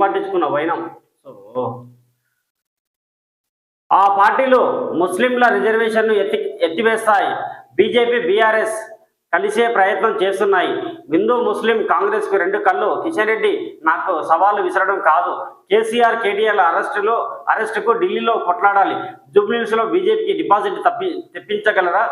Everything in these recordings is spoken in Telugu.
పట్టించుకున్న వైనం. సో ఆ పార్టీలు ముస్లింల రిజర్వేషన్ను ఎత్తివేస్తాయి. బీజేపీ బీఆర్ఎస్ కలిసే ప్రయత్నం చేస్తున్నాయి. హిందూ ముస్లిం కాంగ్రెస్కు రెండు కళ్ళు. కిషన్ రెడ్డి నాకు సవాలు విసరడం కాదు. కేసీఆర్ కేటీఆర్ అరెస్టుకు ఢిల్లీలో కొట్లాడాలి. జూబ్లీహిల్స్లో బీజేపీకి డిపాజిట్ తెప్పించగలరా?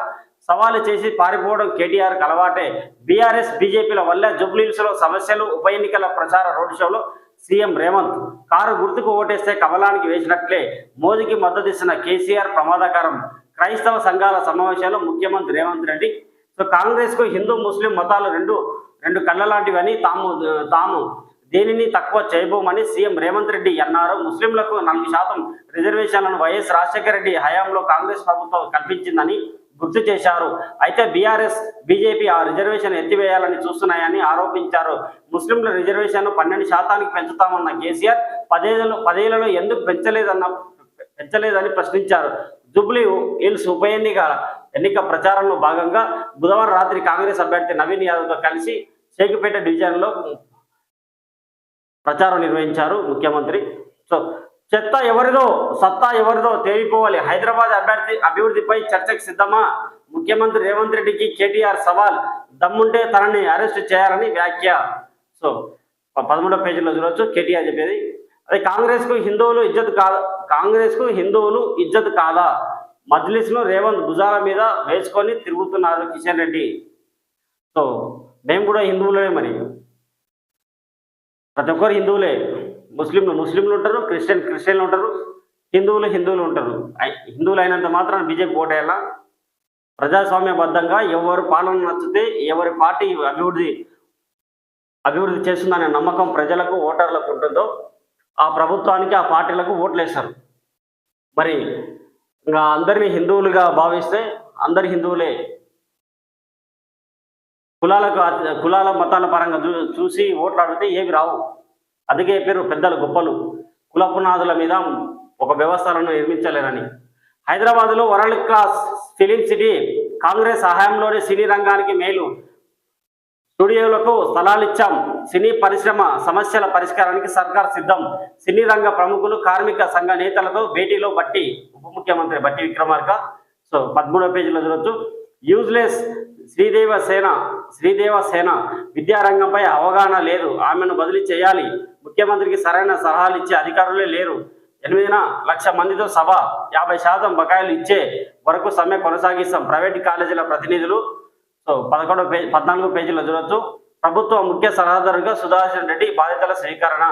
సవాలు చేసి పారిపోవడం కేటీఆర్కి అలవాటే. బీఆర్ఎస్ బీజేపీల వల్ల జూబ్లీహిల్స్లో సమస్యలు. ఉప ఎన్నికల ప్రచార రోడ్ షోలో సీఎం రేవంత్ కారు గుర్తుకు ఓటేస్తే కమలానికి వేసినట్లే. మోదీకి మద్దతిస్తున్న కేసీఆర్ ప్రమాదకరం. క్రైస్తవ సంఘాల సమావేశాల్లో ముఖ్యమంత్రి రేవంత్ రెడ్డి. సో కాంగ్రెస్కు హిందూ ముస్లిం మతాలు రెండు కళ్ళ లాంటివని తాము దేనిని తక్కువ చేయబోమని సీఎం రేవంత్ రెడ్డి అన్నారు. ముస్లింలకు 4% రిజర్వేషన్లను వైఎస్ రాజశేఖర రెడ్డి హయాంలో కాంగ్రెస్ ప్రభుత్వం కల్పించిందని గుర్తు చేశారు. అయితే బీఆర్ఎస్ బీజేపీ ఆ రిజర్వేషన్ ఎత్తివేయాలని చూస్తున్నాయని ఆరోపించారు. ముస్లింల రిజర్వేషన్ 12% పెంచుతామన్న కేసీఆర్ 10 ఏళ్లలో ఎందుకు పెంచలేదని ప్రశ్నించారు. జూబ్లీ హిల్స్ ఉప ఎన్నిక ప్రచారంలో భాగంగా బుధవారం రాత్రి కాంగ్రెస్ అభ్యర్థి నవీన్ యాదవ్తో కలిసి షేక్పేట డివిజన్లో ప్రచారం నిర్వహించారు ముఖ్యమంత్రి. సో చెత్త ఎవరిదో సత్తా ఎవరిదో తేలిపోవాలి. హైదరాబాద్ అభివృద్ధిపై చర్చకు సిద్ధమా? ముఖ్యమంత్రి రేవంత్ రెడ్డికి కేటీఆర్ సవాల్. దమ్ముంటే తనని అరెస్ట్ చేయాలని వ్యాఖ్య. సో 13వ పేజీలో చూడవచ్చు కేటీఆర్ చెప్పేది. అదే కాంగ్రెస్కు హిందువులు ఇజ్జత్ కాదా? మజ్లిస్ను రేవంత్ భుజాల మీద వేసుకొని తిరుగుతున్నారు కిషన్ రెడ్డి. సో మేము కూడా హిందువులే, మరి ప్రతి ఒక్కరు హిందువులే. ముస్లింలు ఉంటారు, క్రిస్టియన్లు ఉంటారు, హిందువులు ఉంటారు. హిందువులు అయినంత మాత్రం బీజేపీ ఓటేయాలా? ప్రజాస్వామ్యబద్ధంగా ఎవరు పాలన నచ్చితే ఎవరి పార్టీ అభివృద్ధి చేస్తుందనే నమ్మకం ప్రజలకు ఓటర్లకు ఉంటుందో ఆ ప్రభుత్వానికి ఆ పార్టీలకు ఓట్లు వేస్తారు. మరి ఇంకా అందరినీ హిందువులుగా భావిస్తే అందరు హిందువులే. కులాల మతాల పరంగా చూసి ఓట్లు అడిగితే ఏవి రావు. అందుకే పేరు పెద్దలు గొప్పలు కుల పునాదుల మీద ఒక వ్యవస్థలను నిర్మించలేరని. హైదరాబాద్లో world class film city. Congress సహాయంలోనే సినీ రంగానికి మేలు. స్టూడియోలకు స్థలాలు ఇచ్చాం. సినీ పరిశ్రమ సమస్యల పరిష్కారానికి సర్కార్ సిద్ధం. సినీ రంగ ప్రముఖులు, కార్మిక సంఘ నేతలతో భేటీలో ఉప ముఖ్యమంత్రి బట్టి విక్రమార్క. సో 13వ పేజీలో చూడొచ్చు. యూజ్లెస్ శ్రీదేవ సేన విద్యారంగంపై అవగాహన లేదు. ఆమెను బదిలీ చేయాలి. ముఖ్యమంత్రికి సరైన సలహాలు ఇచ్చే అధికారులే లేరు. 8 లక్షల మందితో సభ. 50% బకాయిలు ఇచ్చే వరకు సమ్మె కొనసాగిస్తాం. ప్రైవేట్ కాలేజీల ప్రతినిధులు. సో 14వ పేజీలో చూడొచ్చు. ప్రభుత్వ ముఖ్య సలహాదారుగా సుదర్శన్ రెడ్డి బాధ్యతల స్వీకరణ.